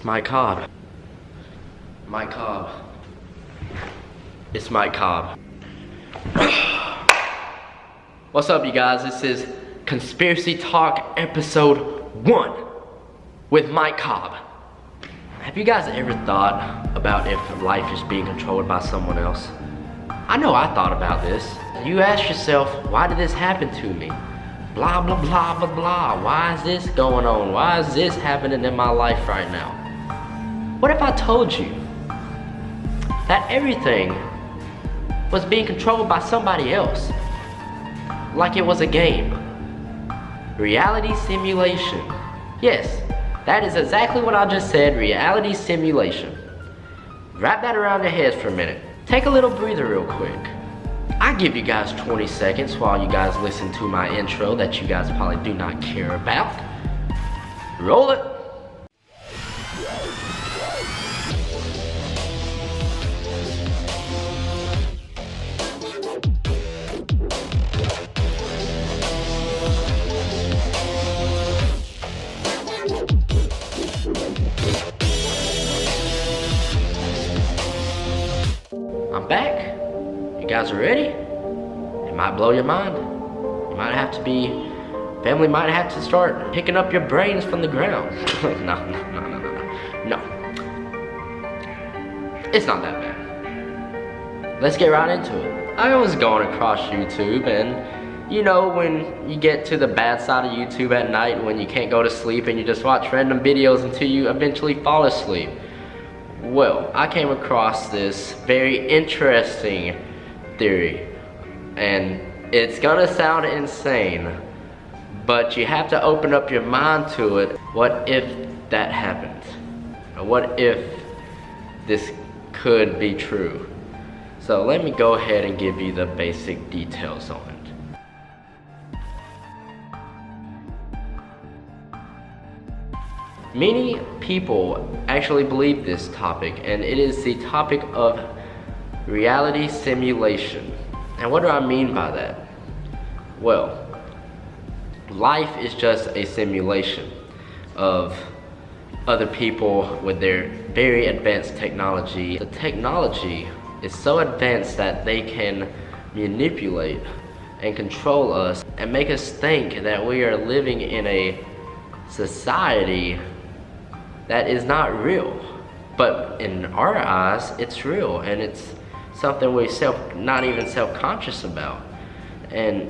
TheMikeCobb. MikeCobb. It's MikeCobb. What's up, you guys? This is Conspiracy Talk Episode 1 with MikeCobb. Have you guys ever thought about if life is being controlled by someone else? I know I thought about this. You ask yourself, why did this happen to me? Blah, blah, blah, blah, blah. Why is this going on? Why is this happening in my life right now? What if I told you that everything was being controlled by somebody else? Like it was a game. Reality simulation. Yes, that is exactly what I just said, reality simulation. Wrap that around your heads for a minute. Take a little breather real quick. I give you guys 20 seconds while you guys listen to my intro that you guys probably do not care about. Roll it. I'm back. You guys are ready? It might blow your mind. You might have to family might have to start picking up your brains from the ground. No. It's not that bad. Let's get right into it. I was going across YouTube, and you know when you get to the bad side of YouTube at night, when you can't go to sleep and you just watch random videos until you eventually fall asleep. Well, I came across this very interesting theory, and it's gonna sound insane, but you have to open up your mind to it. What if that happened? What if this could be true? So let me go ahead and give you the basic details on it. Many people actually believe this topic, and it is the topic of reality simulation. And what do I mean by that? Well, life is just a simulation of other people with their very advanced technology. The technology is so advanced that they can manipulate and control us and make us think that we are living in a society that is not real. But in our eyes, it's real, and it's something we're not even self-conscious about. And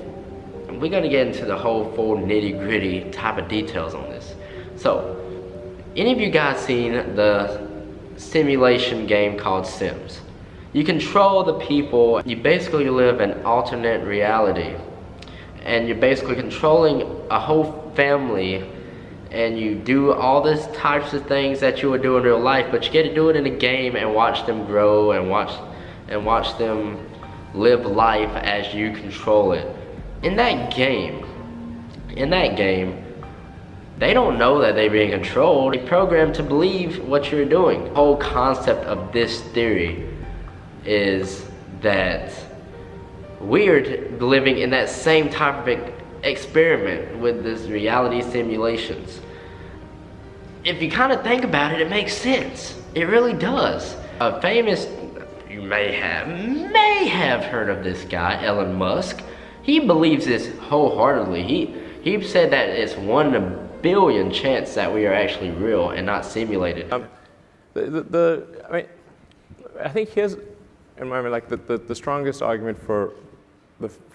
we're gonna get into the whole full nitty-gritty type of details on this. So, any of you guys seen the simulation game called Sims? You control the people. You basically live an alternate reality, and you're basically controlling a whole family, and you do all these types of things that you would do in real life, but you get to do it in a game and watch them grow and watch them live life as you control it. In that game, they don't know that they're being controlled. They're programmed to believe what you're doing. The whole concept of this theory is that we're living in that same type of experiment with this reality simulations. If you kind of think about it, it makes sense. It really does. A famous, you may have heard of this guy, Elon Musk. He believes this wholeheartedly. He said that it's 1 in a billion chance that we are actually real and not simulated. I mean, I think here's, in my mind, like the strongest argument for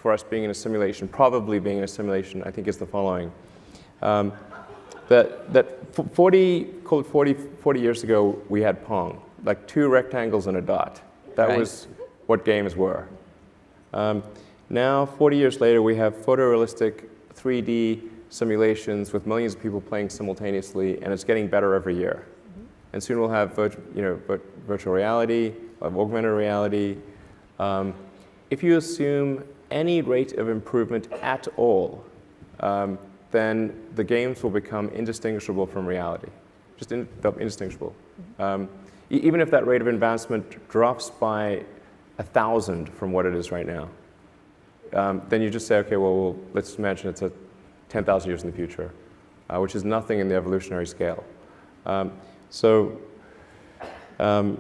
us being in a simulation, probably being in a simulation, I think is the following. That 40 years ago, we had Pong, like 2 rectangles and a dot. That was what games were. Now, 40 years later, we have photorealistic 3D simulations with millions of people playing simultaneously, and it's getting better every year. And soon we'll have virtual reality, we'll have augmented reality. If you assume any rate of improvement at all, then the games will become indistinguishable from reality. They'll be indistinguishable. Even if that rate of advancement drops by 1,000 from what it is right now, then you just say, okay, well, let's imagine it's 10,000 years in the future, which is nothing in the evolutionary scale. So, so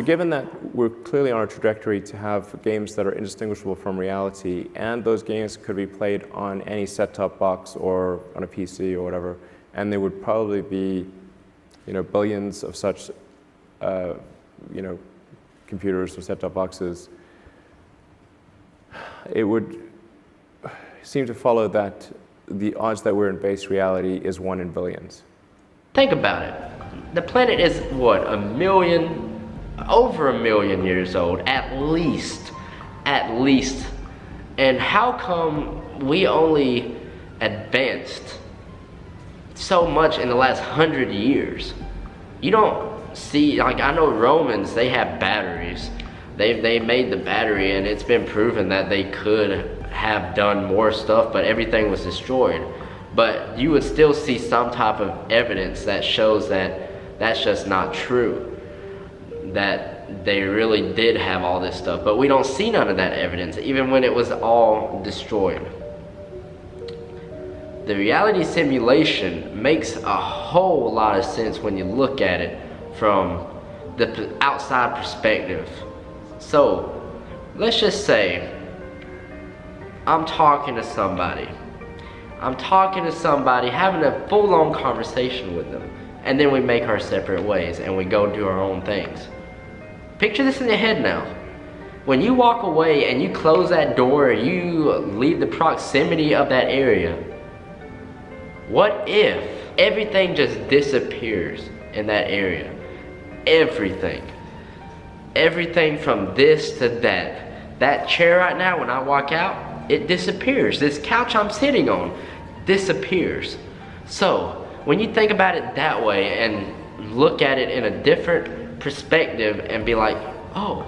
given that we're clearly on a trajectory to have games that are indistinguishable from reality, and those games could be played on any set-top box or on a PC or whatever, and there would probably be, billions of such, computers or set-top boxes, it would seem to follow that the odds that we're in base reality is 1 in billions. Think about it. The planet is, what, over a million years old, at least. And how come we only advanced so much in the last 100 years? You don't see, like, I know Romans, they have batteries. They made the battery, and it's been proven that they could have done more stuff, but everything was destroyed. But you would still see some type of evidence that shows that that's just not true, that they really did have all this stuff. But we don't see none of that evidence, even when it was all destroyed. The reality simulation makes a whole lot of sense when you look at it from the outside perspective. So, let's just say I'm talking to somebody, having a full-on conversation with them, and then we make our separate ways and we go do our own things. Picture this in your head now. When you walk away and you close that door and you leave the proximity of that area, what if everything just disappears in that area? Everything from this to that. That chair right now, when I walk out, it disappears. This couch I'm sitting on disappears. So, when you think about it that way and look at it in a different perspective and be like, oh,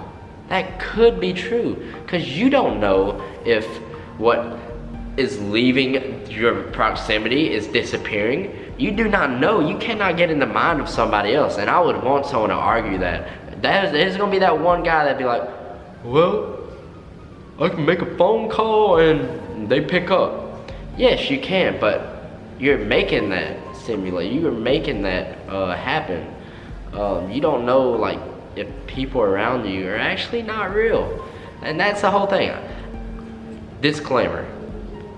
that could be true. Because you don't know if what is leaving your proximity is disappearing. You do not know. You cannot get in the mind of somebody else. And I would want someone to argue that. There's going to be that one guy that'd be like, well, I can make a phone call and they pick up. Yes, you can, but you're making that simulate. You're making that happen. You don't know, like, if people around you are actually not real. And that's the whole thing. Disclaimer.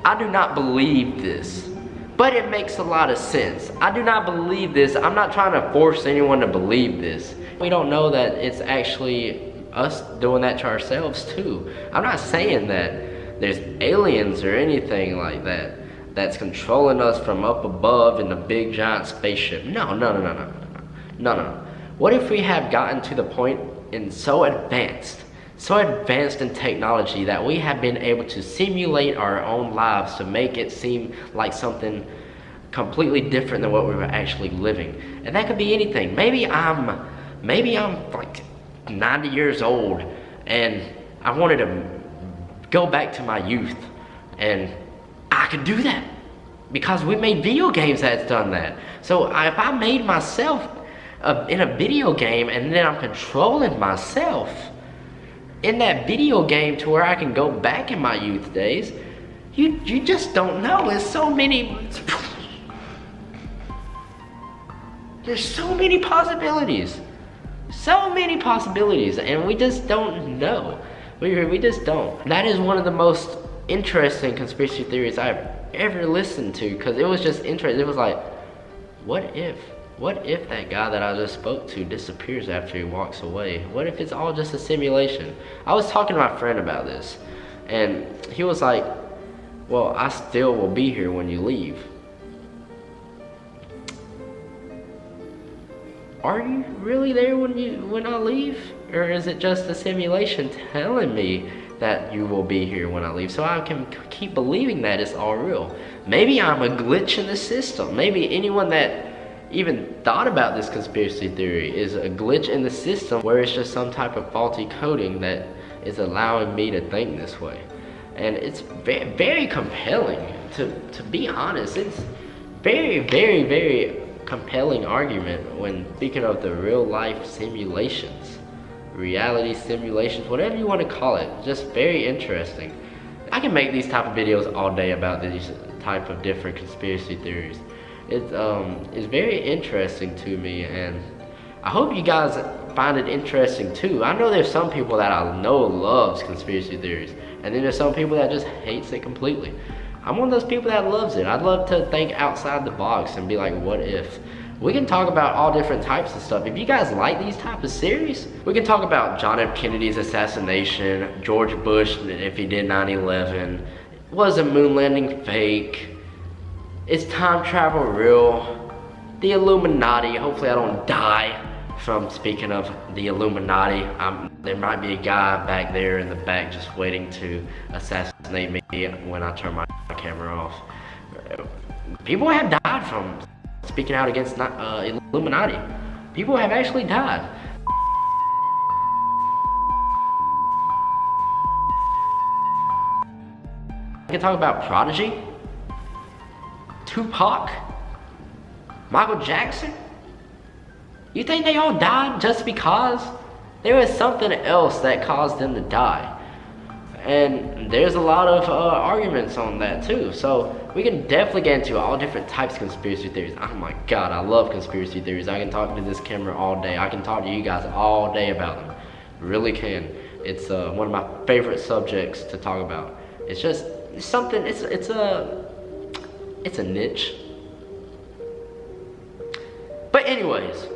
I do not believe this, but it makes a lot of sense. I do not believe this. I'm not trying to force anyone to believe this. We don't know that it's actually us doing that to ourselves too. I'm not saying that there's aliens or anything like that that's controlling us from up above in the big giant spaceship. No. What if we have gotten to the point in so advanced in technology that we have been able to simulate our own lives to make it seem like something completely different than what we were actually living? And that could be anything. Maybe I'm like 90 years old and I wanted to go back to my youth, and I could do that because we made video games that's done that. So if I made myself in a video game and then I'm controlling myself in that video game to where I can go back in my youth days, you just don't know. There's so many possibilities. So many possibilities, and we just don't know. We just don't. That is one of the most interesting conspiracy theories I've ever listened to, because it was just interesting. It was like, what if that guy that I just spoke to disappears after he walks away? What if it's all just a simulation? I was talking to my friend about this, and he was like, well, I still will be here when you leave. Are you really there when I leave? Or is it just a simulation telling me that you will be here when I leave, so I can keep believing that it's all real? Maybe I'm a glitch in the system. Maybe anyone that even thought about this conspiracy theory is a glitch in the system where it's just some type of faulty coding that is allowing me to think this way. And it's very, very compelling, to be honest. It's very, very, very compelling argument when speaking of the real life simulations, reality simulations, whatever you want to call it. Just very interesting. I can make these type of videos all day about these type of different conspiracy theories. It's very interesting to me, and I hope you guys find it interesting too. I know there's some people that I know loves conspiracy theories, and then there's some people that just hates it completely. I'm one of those people that loves it. I'd love to think outside the box and be like, what if? We can talk about all different types of stuff. If you guys like these type of series, we can talk about John F. Kennedy's assassination, George Bush, if he did 9/11, was a moon landing fake, is time travel real, the Illuminati. Hopefully I don't die from speaking of the Illuminati. There might be a guy back there in the back just waiting to assassinate me when I turn my camera off. People have died from speaking out against Illuminati. People have actually died. We can talk about Prodigy, Tupac, Michael Jackson. You think they all died just because? There was something else that caused them to die. And there's a lot of arguments on that too. So we can definitely get into all different types of conspiracy theories. Oh my God, I love conspiracy theories. I can talk to this camera all day. I can talk to you guys all day about them. Really can. It's one of my favorite subjects to talk about. It's just something, it's a niche. But anyways,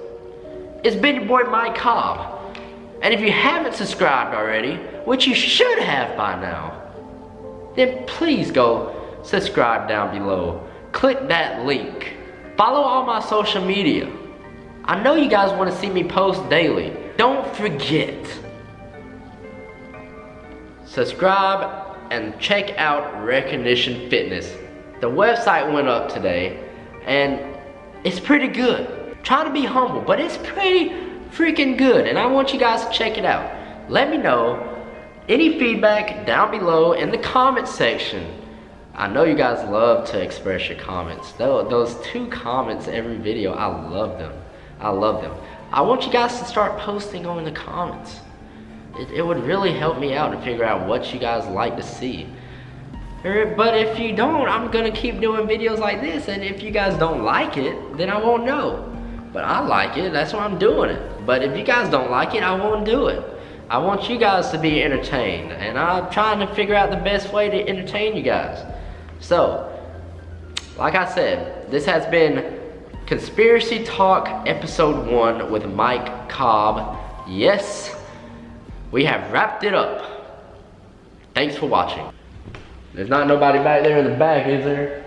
it's been your boy TheMikeCobb. And if you haven't subscribed already, which you should have by now, then please go subscribe down below. Click that link. Follow all my social media. I know you guys want to see me post daily. Don't forget. Subscribe and check out Recognition Fitness. The website went up today and it's pretty good. Try to be humble, but it's pretty freaking good, and I want you guys to check it out. Let me know any feedback down below in the comment section. I know you guys love to express your comments. Those 2 comments every video, I love them. I love them. I want you guys to start posting on the comments. It would really help me out to figure out what you guys like to see. But if you don't, I'm gonna keep doing videos like this, and if you guys don't like it, then I won't know. But I like it, that's why I'm doing it. But if you guys don't like it, I won't do it. I want you guys to be entertained, and I'm trying to figure out the best way to entertain you guys. So, like I said, this has been Conspiracy Talk Episode 1 with TheMikeCobb. Yes, we have wrapped it up. Thanks for watching. There's not nobody back there in the back, is there?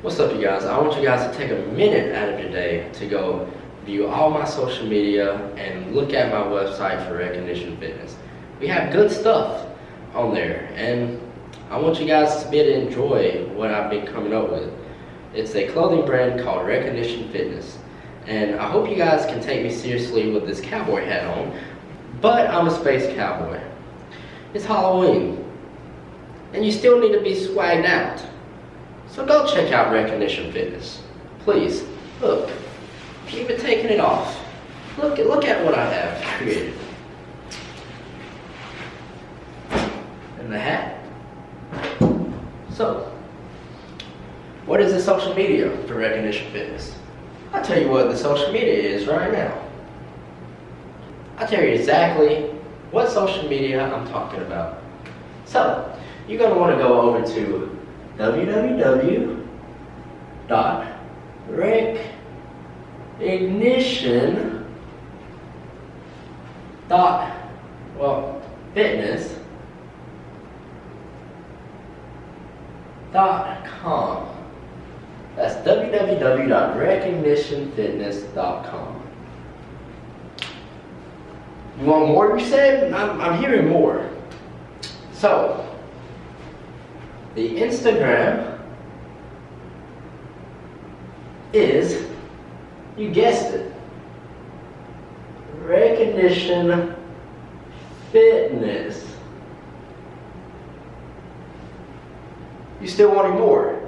What's up, you guys? I want you guys to take a minute out of your day to go view all my social media and look at my website for Recognition Fitness. We have good stuff on there, and I want you guys to be able to enjoy what I've been coming up with. It's a clothing brand called Recognition Fitness, and I hope you guys can take me seriously with this cowboy hat on, but I'm a space cowboy. It's Halloween, and you still need to be swagged out. So go check out Recognition Fitness. Please, look, even taking it off. Look at what I have created. And the hat. So, what is the social media for Recognition Fitness? I'll tell you what the social media is right now. I'll tell you exactly what social media I'm talking about. So, you're going to want to go over to fitness.com. That's www.recognitionfitness.com. You want more, you said? I'm hearing more. So, the Instagram is, you guessed it, Recognition Fitness. You still wanting more?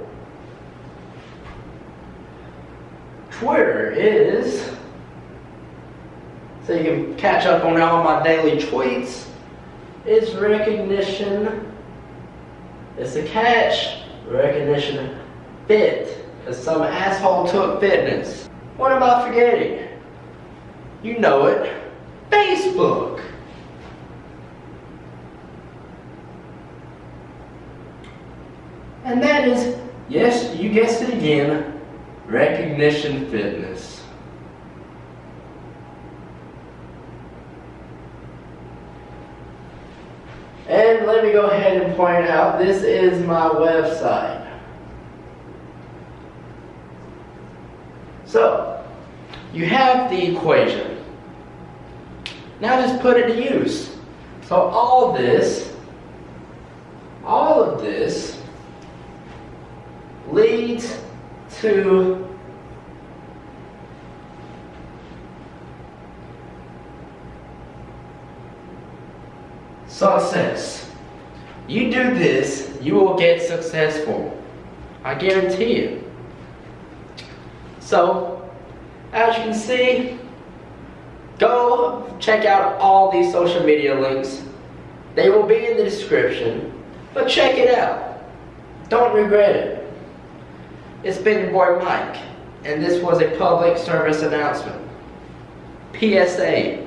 Twitter is, so you can catch up on all my daily tweets, is recognition. It's a catch. Recognition fit. Because some asshole took fitness. What am I forgetting? You know it. Facebook. And that is, yes, you guessed it again, recognition fitness. And let me go ahead and point out, this is my website. So, you have the equation. Now just put it to use. So all of this leads to success. You do this, you will get successful. I guarantee it. So, as you can see, go check out all these social media links. They will be in the description, but check it out. Don't regret it. It's been your boy Mike, and this was a public service announcement. PSA.